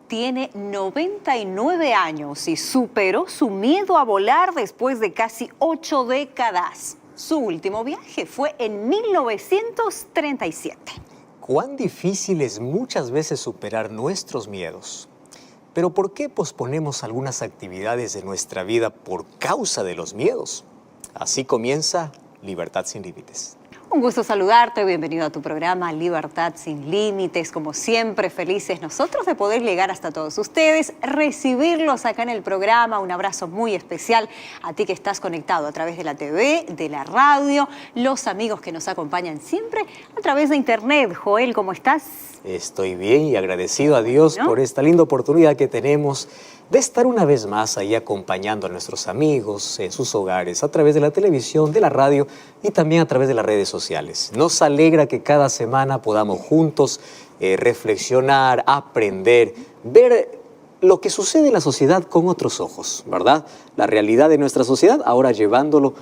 tiene 99 años y superó su miedo a volar después de casi 8 décadas. Su último viaje fue en 1937. Cuán difícil es muchas veces superar nuestros miedos. Pero ¿por qué posponemos algunas actividades de nuestra vida por causa de los miedos? Así comienza Libertad sin Límites. Un gusto saludarte, bienvenido a tu programa Libertad sin Límites. Como siempre, felices nosotros de poder llegar hasta todos ustedes, recibirlos acá en el programa. Un abrazo muy especial a ti que estás conectado a través de la TV, de la radio, los amigos que nos acompañan siempre a través de internet. Joel, ¿cómo estás? Estoy bien y agradecido a Dios por esta linda oportunidad que tenemos de estar una vez más ahí acompañando a nuestros amigos en sus hogares a través de la televisión, de la radio y también a través de las redes sociales. Nos alegra que cada semana podamos juntos reflexionar, aprender, ver lo que sucede en la sociedad con otros ojos, ¿verdad? La realidad de nuestra sociedad, ahora llevándolo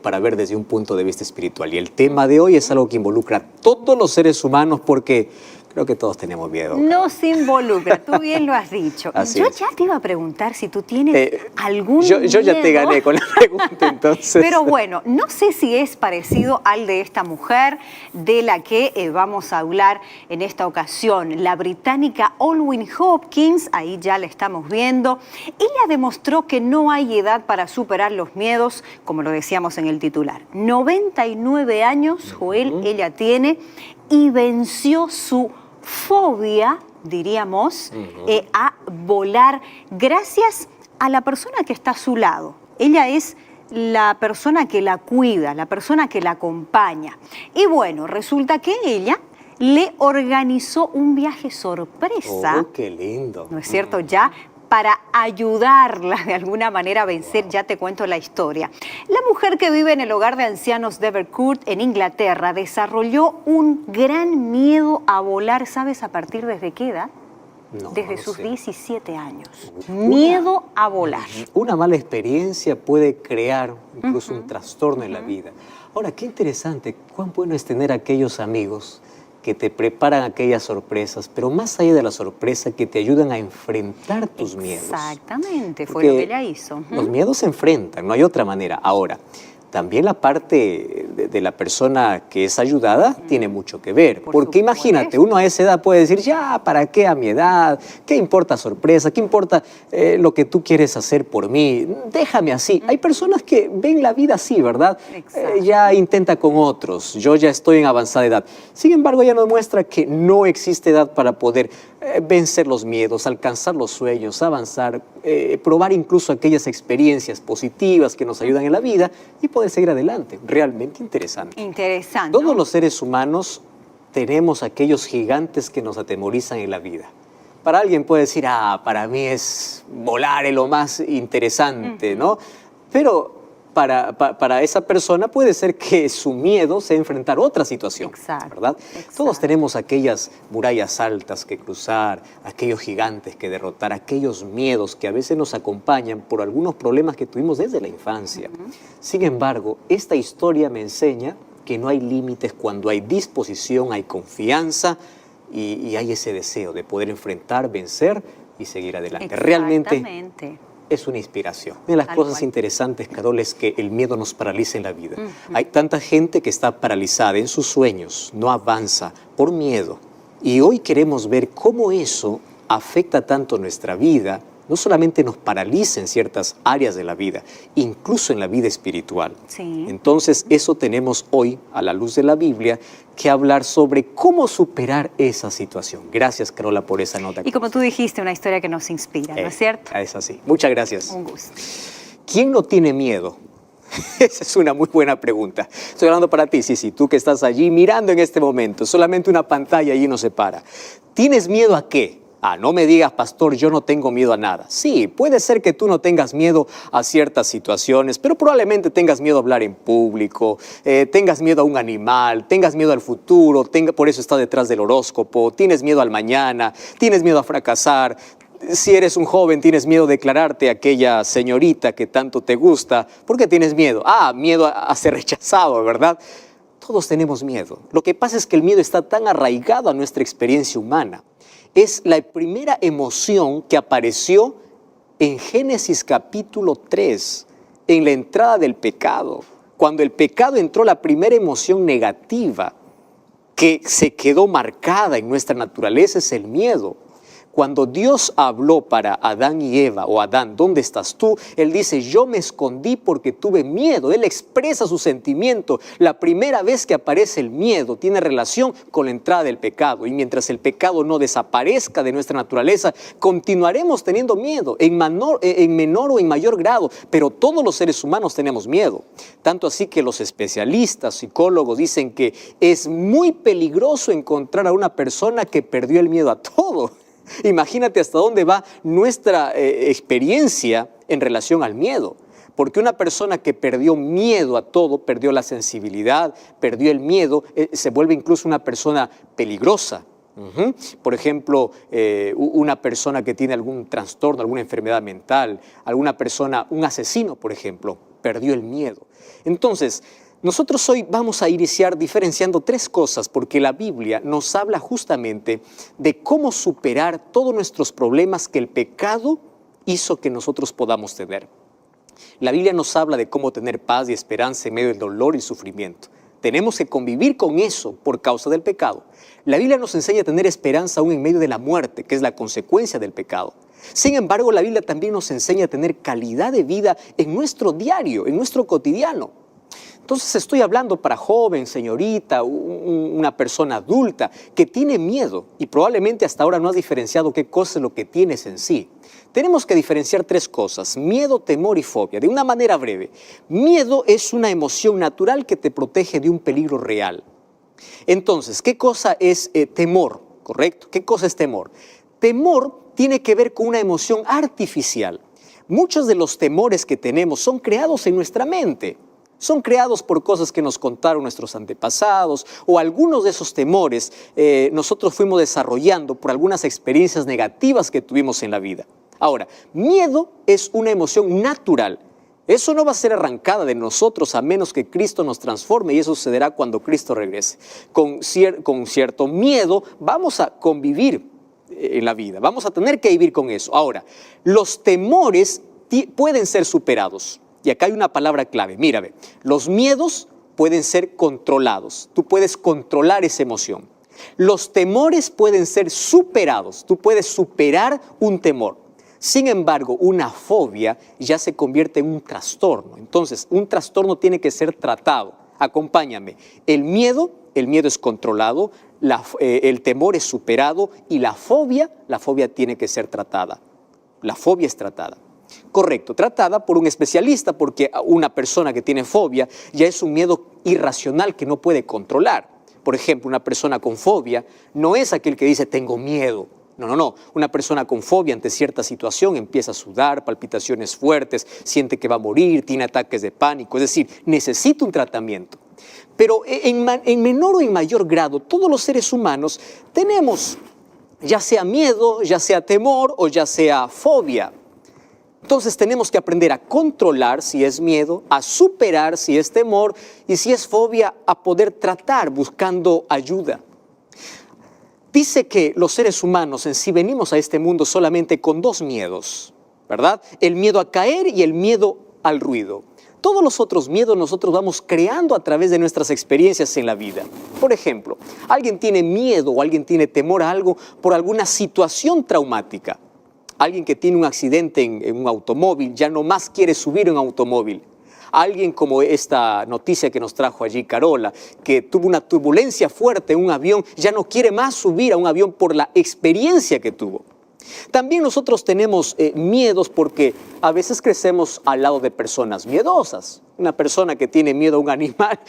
para ver desde un punto de vista espiritual. Y el tema de hoy es algo que involucra a todos los seres humanos porque creo que todos tenemos miedo. Nos involucra, tú bien lo has dicho. Así yo es. ya te iba a preguntar si tú tienes algún miedo. Yo ya te gané con la pregunta, entonces. Pero bueno, no sé si es parecido al de esta mujer de la que vamos a hablar en esta ocasión, la británica Olwyn Hopkins, ahí ya la estamos viendo. Ella demostró que no hay edad para superar los miedos, como lo decíamos en el titular. 99 años, Joel, ella tiene, y venció su fobia, diríamos, a volar gracias a la persona que está a su lado. Ella es la persona que la cuida, la persona que la acompaña. Y bueno, resulta que ella le organizó un viaje sorpresa. ¡Oh, qué lindo! ¿No es cierto? Ya para ayudarla de alguna manera a vencer, ya te cuento la historia. La mujer que vive en el hogar de ancianos de Evercourt, en Inglaterra, desarrolló un gran miedo a volar. ¿Sabes a partir desde qué edad? No, Desde no sus sé. 17 años. Miedo a volar. Una mala experiencia puede crear incluso un trastorno en la vida. Ahora, qué interesante, cuán bueno es tener aquellos amigos que te preparan aquellas sorpresas, pero más allá de la sorpresa, que te ayudan a enfrentar tus miedos. Exactamente, fue Porque lo que ella hizo. Los miedos se enfrentan, no hay otra manera. Ahora, también la parte de la persona que es ayudada tiene mucho que ver. Porque imagínate, uno a esa edad puede decir, ya, ¿para qué a mi edad? ¿Qué importa sorpresa? ¿Qué importa lo que tú quieres hacer por mí? Déjame así. Hay personas que ven la vida así, ¿verdad? Ya intenta con otros, yo ya estoy en avanzada edad. Sin embargo, ella nos muestra que no existe edad para poder vencer los miedos, alcanzar los sueños, avanzar, probar incluso aquellas experiencias positivas que nos ayudan en la vida y poder seguir adelante. Realmente interesante. Interesante. ¿No? Todos los seres humanos tenemos aquellos gigantes que nos atemorizan en la vida. Para alguien puede decir, para mí es volar, es lo más interesante, ¿no? Pero para esa persona puede ser que su miedo sea enfrentar otra situación, ¿verdad? Todos tenemos aquellas murallas altas que cruzar, aquellos gigantes que derrotar, aquellos miedos que a veces nos acompañan por algunos problemas que tuvimos desde la infancia. Sin embargo, esta historia me enseña que no hay límites cuando hay disposición, hay confianza y hay ese deseo de poder enfrentar, vencer y seguir adelante. Realmente es una inspiración. Una de las cosas interesantes, Carol, es que el miedo nos paraliza en la vida. Hay tanta gente que está paralizada en sus sueños, no avanza por miedo. Y hoy queremos ver cómo eso afecta tanto nuestra vida, no solamente nos paraliza en ciertas áreas de la vida, incluso en la vida espiritual. Entonces, eso tenemos hoy, a la luz de la Biblia, que hablar sobre cómo superar esa situación. Gracias, Carola, por esa nota. Y como tú dijiste, una historia que nos inspira, ¿no es cierto? Es así. Muchas gracias. Un gusto. ¿Quién no tiene miedo? Esa es una muy buena pregunta. Estoy hablando para ti, sí, tú que estás allí mirando en este momento. Solamente una pantalla allí nos separa. ¿Tienes miedo a qué? No me digas, pastor, yo no tengo miedo a nada. Sí, puede ser que tú no tengas miedo a ciertas situaciones, pero probablemente tengas miedo a hablar en público, tengas miedo a un animal, tengas miedo al futuro, por eso estás detrás del horóscopo, tienes miedo al mañana, tienes miedo a fracasar. Si eres un joven, tienes miedo de declararte a aquella señorita que tanto te gusta. ¿Por qué tienes miedo? Miedo a ser rechazado, ¿verdad? Todos tenemos miedo. Lo que pasa es que el miedo está tan arraigado a nuestra experiencia humana. es la primera emoción que apareció en Génesis capítulo 3, en la entrada del pecado. Cuando el pecado entró, la primera emoción negativa que se quedó marcada en nuestra naturaleza es el miedo. Cuando Dios habló para Adán y Eva, o Adán, ¿dónde estás tú? Él dice, yo me escondí porque tuve miedo. Él expresa su sentimiento. La primera vez que aparece el miedo tiene relación con la entrada del pecado. Y mientras el pecado no desaparezca de nuestra naturaleza, continuaremos teniendo miedo en menor o en mayor grado. Pero todos los seres humanos tenemos miedo. Tanto así que los especialistas, psicólogos, dicen que es muy peligroso encontrar a una persona que perdió el miedo a todo. Imagínate hasta dónde va nuestra experiencia en relación al miedo. Porque una persona que perdió miedo a todo, perdió la sensibilidad, perdió el miedo, se vuelve incluso una persona peligrosa. Por ejemplo, una persona que tiene algún trastorno, alguna enfermedad mental, alguna persona, un asesino, por ejemplo, perdió el miedo. Entonces, nosotros hoy vamos a iniciar diferenciando tres cosas, porque la Biblia nos habla justamente de cómo superar todos nuestros problemas que el pecado hizo que nosotros podamos tener. La Biblia nos habla de cómo tener paz y esperanza en medio del dolor y sufrimiento. Tenemos que convivir con eso por causa del pecado. La Biblia nos enseña a tener esperanza aún en medio de la muerte, que es la consecuencia del pecado. Sin embargo, la Biblia también nos enseña a tener calidad de vida en nuestro diario, en nuestro cotidiano. Entonces estoy hablando para joven, señorita, una persona adulta que tiene miedo y probablemente hasta ahora no has diferenciado qué cosa es lo que tienes en sí. Tenemos que diferenciar tres cosas: miedo, temor y fobia. De una manera breve, miedo es una emoción natural que te protege de un peligro real. Entonces, ¿qué cosa es temor? ¿Correcto? ¿Qué cosa es temor? Temor tiene que ver con una emoción artificial. Muchos de los temores que tenemos son creados en nuestra mente. Son creados por cosas que nos contaron nuestros antepasados, o algunos de esos temores nosotros fuimos desarrollando por algunas experiencias negativas que tuvimos en la vida. Ahora, miedo es una emoción natural. Eso no va a ser arrancada de nosotros a menos que Cristo nos transforme, y eso sucederá cuando Cristo regrese. Con cierto miedo vamos a convivir en la vida, vamos a tener que vivir con eso. Ahora, los temores pueden ser superados. Y acá hay una palabra clave. Mírame, los miedos pueden ser controlados. Tú puedes controlar esa emoción. Los temores pueden ser superados. Tú puedes superar un temor. Sin embargo, una fobia ya se convierte en un trastorno. Entonces, un trastorno tiene que ser tratado. Acompáñame. El miedo es controlado, el temor es superado y la fobia tiene que ser tratada. La fobia es tratada. Correcto, tratada por un especialista, porque una persona que tiene fobia ya es un miedo irracional que no puede controlar. Por ejemplo, una persona con fobia no es aquel que dice tengo miedo. No. Una persona con fobia ante cierta situación empieza a sudar, palpitaciones fuertes, siente que va a morir, tiene ataques de pánico. Es decir, necesita un tratamiento. Pero en menor o en mayor grado, todos los seres humanos tenemos ya sea miedo, ya sea temor o ya sea fobia. Entonces tenemos que aprender a controlar si es miedo, a superar si es temor y si es fobia, a poder tratar buscando ayuda. Dice que los seres humanos en sí venimos a este mundo solamente con dos miedos, ¿verdad? El miedo a caer y el miedo al ruido. Todos los otros miedos nosotros vamos creando a través de nuestras experiencias en la vida. Por ejemplo, alguien tiene miedo o alguien tiene temor a algo por alguna situación traumática. Alguien que tiene un accidente en un automóvil ya no más quiere subir en un automóvil. Alguien como esta noticia que nos trajo allí Carola, que tuvo una turbulencia fuerte en un avión, ya no quiere más subir a un avión por la experiencia que tuvo. También nosotros tenemos miedos porque a veces crecemos al lado de personas miedosas. Una persona que tiene miedo a un animal,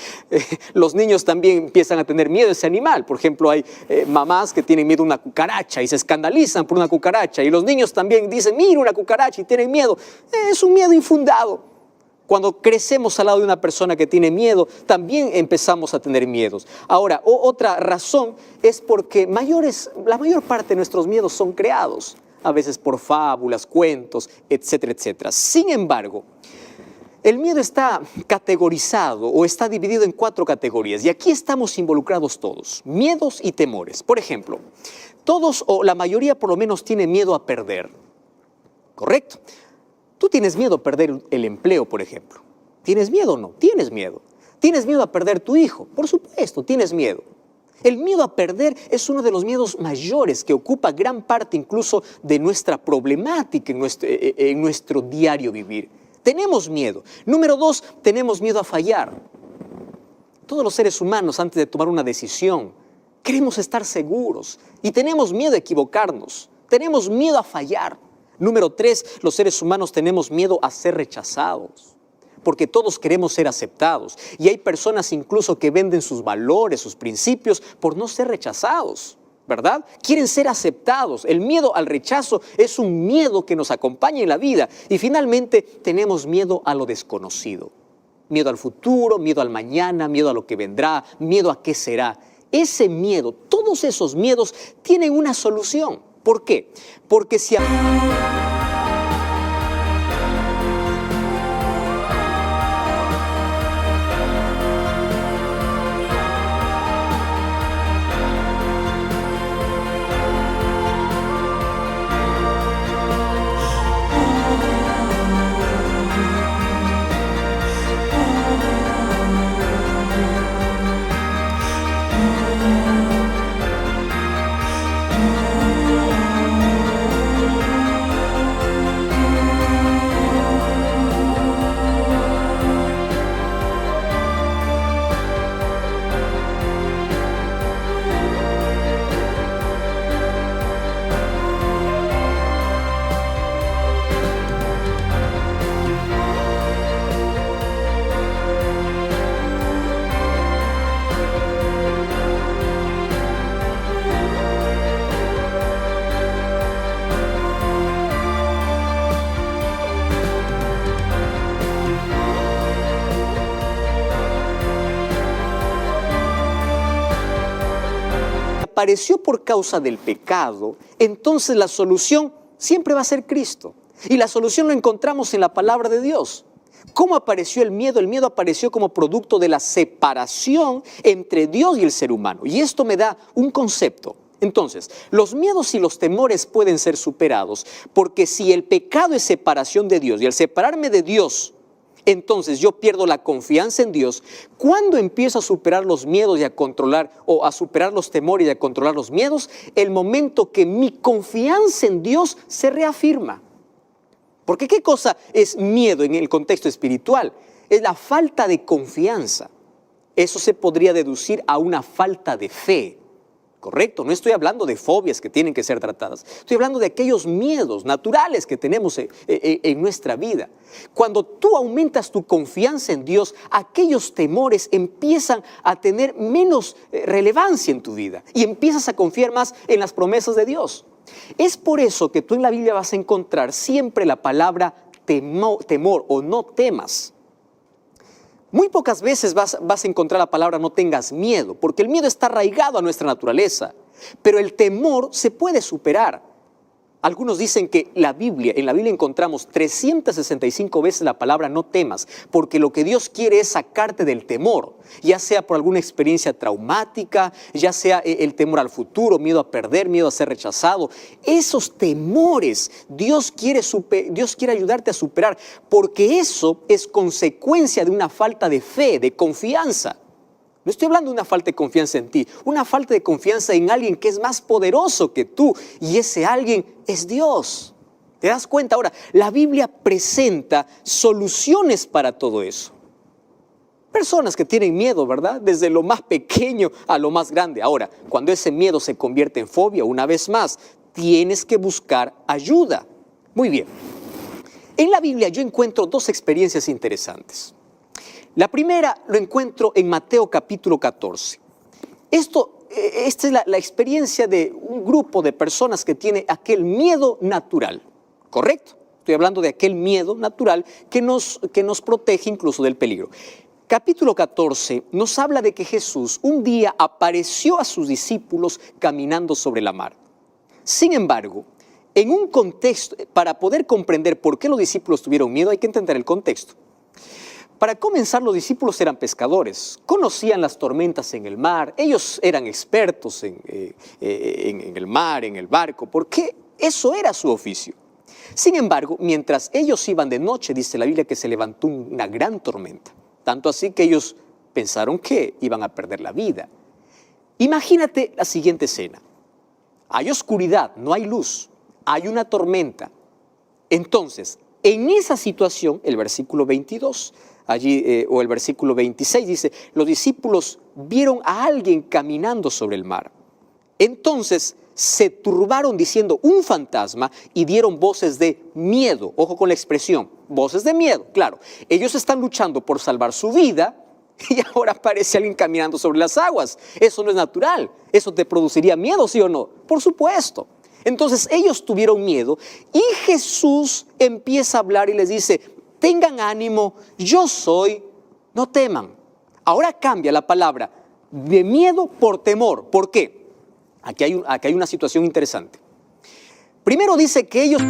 los niños también empiezan a tener miedo a ese animal. Por ejemplo, hay mamás que tienen miedo a una cucaracha y se escandalizan por una cucaracha. Y los niños también dicen, mira una cucaracha, y tienen miedo. Es un miedo infundado. Cuando crecemos al lado de una persona que tiene miedo, también empezamos a tener miedos. Ahora, otra razón es porque la mayor parte de nuestros miedos son creados, a veces por fábulas, cuentos, etcétera, etcétera. Sin embargo, el miedo está categorizado o está dividido en 4 categorías y aquí estamos involucrados todos, miedos y temores. Por ejemplo, todos o la mayoría por lo menos tiene miedo a perder. ¿Correcto? Tú tienes miedo a perder el empleo, por ejemplo. ¿Tienes miedo o no? Tienes miedo. ¿Tienes miedo a perder tu hijo? Por supuesto, tienes miedo. El miedo a perder es uno de los miedos mayores que ocupa gran parte incluso de nuestra problemática en nuestro diario vivir. Tenemos miedo. Número 2, tenemos miedo a fallar. Todos los seres humanos, antes de tomar una decisión, queremos estar seguros y tenemos miedo a equivocarnos. Tenemos miedo a fallar. Número 3, los seres humanos tenemos miedo a ser rechazados. Porque todos queremos ser aceptados. Y hay personas incluso que venden sus valores, sus principios, por no ser rechazados, ¿verdad? Quieren ser aceptados. El miedo al rechazo es un miedo que nos acompaña en la vida. Y finalmente tenemos miedo a lo desconocido. Miedo al futuro, miedo al mañana, miedo a lo que vendrá, miedo a qué será. Ese miedo, todos esos miedos tienen una solución. ¿Por qué? Porque si... apareció por causa del pecado, entonces la solución siempre va a ser Cristo. Y la solución lo encontramos en la palabra de Dios. ¿Cómo apareció el miedo? El miedo apareció como producto de la separación entre Dios y el ser humano. Y esto me da un concepto. Entonces, los miedos y los temores pueden ser superados, porque si el pecado es separación de Dios y al separarme de Dios, entonces yo pierdo la confianza en Dios. ¿Cuándo empiezo a superar los miedos y a controlar, o a superar los temores y a controlar los miedos? El momento que mi confianza en Dios se reafirma. Porque ¿qué cosa es miedo en el contexto espiritual? Es la falta de confianza. Eso se podría deducir a una falta de fe. ¿Correcto? No estoy hablando de fobias que tienen que ser tratadas. Estoy hablando de aquellos miedos naturales que tenemos en nuestra vida. Cuando tú aumentas tu confianza en Dios, aquellos temores empiezan a tener menos relevancia en tu vida y empiezas a confiar más en las promesas de Dios. Es por eso que tú en la Biblia vas a encontrar siempre la palabra temor o no temas. Muy pocas veces vas a encontrar la palabra no tengas miedo, porque el miedo está arraigado a nuestra naturaleza, pero el temor se puede superar. Algunos dicen que en la Biblia encontramos 365 veces la palabra no temas, porque lo que Dios quiere es sacarte del temor, ya sea por alguna experiencia traumática, ya sea el temor al futuro, miedo a perder, miedo a ser rechazado. Esos temores Dios quiere ayudarte a superar, porque eso es consecuencia de una falta de fe, de confianza. No estoy hablando de una falta de confianza en ti, una falta de confianza en alguien que es más poderoso que tú, y ese alguien es Dios. ¿Te das cuenta? Ahora, la Biblia presenta soluciones para todo eso. Personas que tienen miedo, ¿verdad? Desde lo más pequeño a lo más grande. Ahora, cuando ese miedo se convierte en fobia, una vez más, tienes que buscar ayuda. Muy bien. En la Biblia yo encuentro dos experiencias interesantes. La primera lo encuentro en Mateo capítulo 14. Esta es la experiencia de un grupo de personas que tiene aquel miedo natural, ¿correcto? Estoy hablando de aquel miedo natural que nos protege incluso del peligro. Capítulo 14 nos habla de que Jesús un día apareció a sus discípulos caminando sobre la mar. Sin embargo, en un contexto, para poder comprender por qué los discípulos tuvieron miedo, hay que entender el contexto. Para comenzar, los discípulos eran pescadores, conocían las tormentas en el mar, ellos eran expertos en el mar, en el barco, porque eso era su oficio. Sin embargo, mientras ellos iban de noche, dice la Biblia que se levantó una gran tormenta, tanto así que ellos pensaron que iban a perder la vida. Imagínate la siguiente escena. Hay oscuridad, no hay luz, hay una tormenta. Entonces, en esa situación, el versículo 22, o el versículo 26 dice, los discípulos vieron a alguien caminando sobre el mar. Entonces se turbaron diciendo un fantasma y dieron voces de miedo. Ojo con la expresión, voces de miedo, claro. Ellos están luchando por salvar su vida y ahora aparece alguien caminando sobre las aguas. Eso no es natural. ¿Eso te produciría miedo, sí o no? Por supuesto. Entonces ellos tuvieron miedo y Jesús empieza a hablar y les dice, tengan ánimo, yo soy, no teman. Ahora cambia la palabra de miedo por temor. ¿Por qué? Aquí hay una situación interesante. Primero dice que ellos...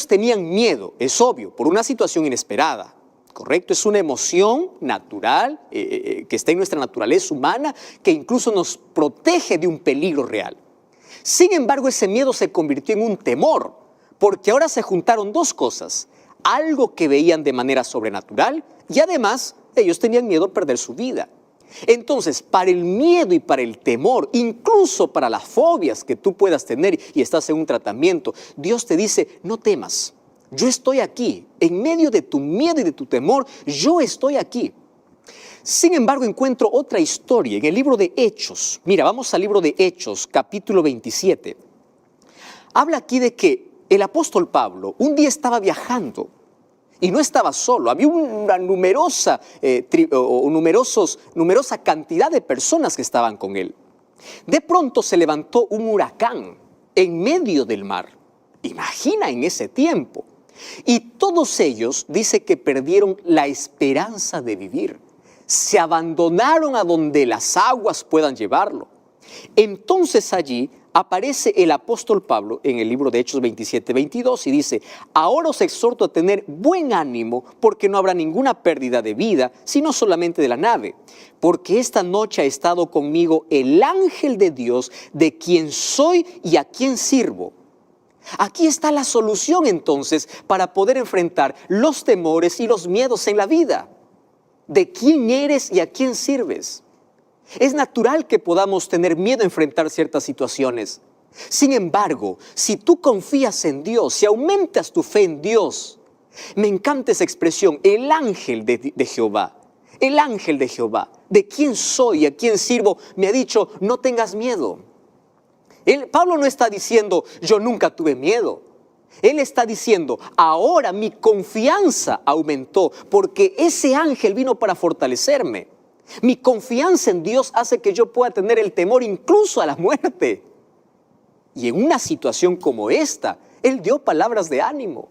tenían miedo, es obvio, por una situación inesperada, ¿correcto? Es una emoción natural que está en nuestra naturaleza humana, que incluso nos protege de un peligro real. Sin embargo, ese miedo se convirtió en un temor, porque ahora se juntaron dos cosas, algo que veían de manera sobrenatural y además ellos tenían miedo a perder su vida. Entonces, para el miedo y para el temor, incluso para las fobias que tú puedas tener y estás en un tratamiento, Dios te dice, no temas, yo estoy aquí, en medio de tu miedo y de tu temor, yo estoy aquí. Sin embargo, encuentro otra historia en el libro de Hechos. Mira, vamos al libro de Hechos, capítulo 27. Habla aquí de que el apóstol Pablo un día estaba viajando. Y no estaba solo, había una numerosa cantidad de personas que estaban con él. De pronto se levantó un huracán en medio del mar. Imagina en ese tiempo. Y todos ellos, dice que perdieron la esperanza de vivir. Se abandonaron a donde las aguas puedan llevarlo. Entonces allí aparece el apóstol Pablo en el libro de Hechos 27-22 y dice, ahora os exhorto a tener buen ánimo porque no habrá ninguna pérdida de vida, sino solamente de la nave. Porque esta noche ha estado conmigo el ángel de Dios, de quien soy y a quien sirvo. Aquí está la solución entonces para poder enfrentar los temores y los miedos en la vida. ¿De quién eres y a quién sirves? Es natural que podamos tener miedo a enfrentar ciertas situaciones. Sin embargo, si tú confías en Dios, si aumentas tu fe en Dios, me encanta esa expresión, el ángel de Jehová, el ángel de Jehová, de quién soy y a quién sirvo, me ha dicho, no tengas miedo. Pablo no está diciendo, yo nunca tuve miedo. Él está diciendo, ahora mi confianza aumentó porque ese ángel vino para fortalecerme. Mi confianza en Dios hace que yo pueda tener el temor incluso a la muerte. Y en una situación como esta, Él dio palabras de ánimo.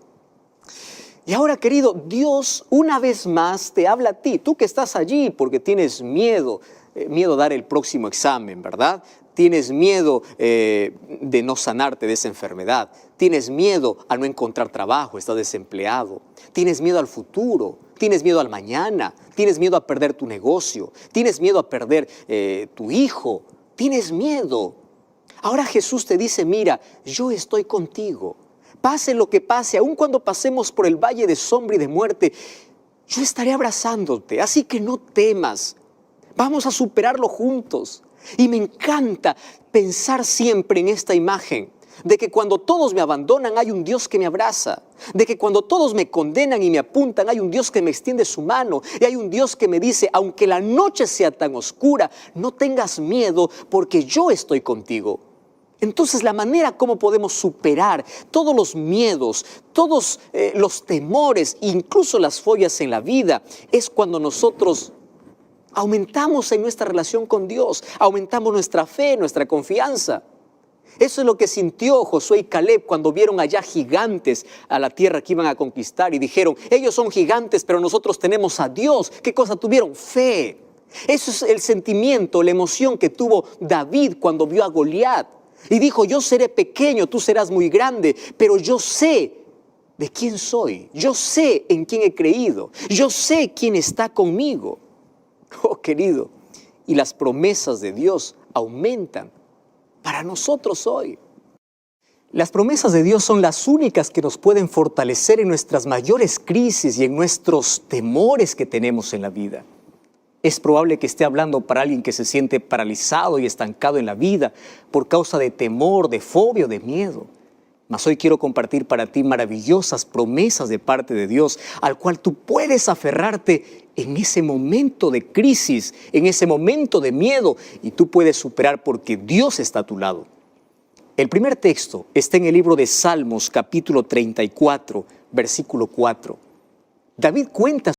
Y ahora, querido, Dios una vez más te habla a ti, tú que estás allí porque tienes miedo a dar el próximo examen, ¿verdad? Tienes miedo de no sanarte de esa enfermedad. Tienes miedo a no encontrar trabajo, estás desempleado. Tienes miedo al futuro, tienes miedo al mañana, tienes miedo a perder tu negocio, tienes miedo a perder tu hijo, tienes miedo. Ahora Jesús te dice, mira, yo estoy contigo. Pase lo que pase, aun cuando pasemos por el valle de sombra y de muerte, yo estaré abrazándote, así que no temas. Vamos a superarlo juntos. Y me encanta pensar siempre en esta imagen de que cuando todos me abandonan hay un Dios que me abraza, de que cuando todos me condenan y me apuntan hay un Dios que me extiende su mano y hay un Dios que me dice, aunque la noche sea tan oscura, no tengas miedo porque yo estoy contigo. Entonces la manera como podemos superar todos los miedos, todos los temores, incluso las fobias en la vida, es cuando nosotros aumentamos en nuestra relación con Dios, aumentamos nuestra fe, nuestra confianza. Eso es lo que sintió Josué y Caleb cuando vieron allá gigantes a la tierra que iban a conquistar y dijeron, ellos son gigantes, pero nosotros tenemos a Dios. ¿Qué cosa tuvieron? Fe. Eso es el sentimiento, la emoción que tuvo David cuando vio a Goliat. Y dijo, yo seré pequeño, tú serás muy grande, pero yo sé de quién soy. Yo sé en quién he creído. Yo sé quién está conmigo. Oh, querido, y las promesas de Dios aumentan para nosotros hoy. Las promesas de Dios son las únicas que nos pueden fortalecer en nuestras mayores crisis y en nuestros temores que tenemos en la vida. Es probable que esté hablando para alguien que se siente paralizado y estancado en la vida por causa de temor, de fobia o de miedo. Mas hoy quiero compartir para ti maravillosas promesas de parte de Dios, al cual tú puedes aferrarte en ese momento de crisis, en ese momento de miedo, y tú puedes superar porque Dios está a tu lado. El primer texto está en el libro de Salmos, capítulo 34, versículo 4. David cuenta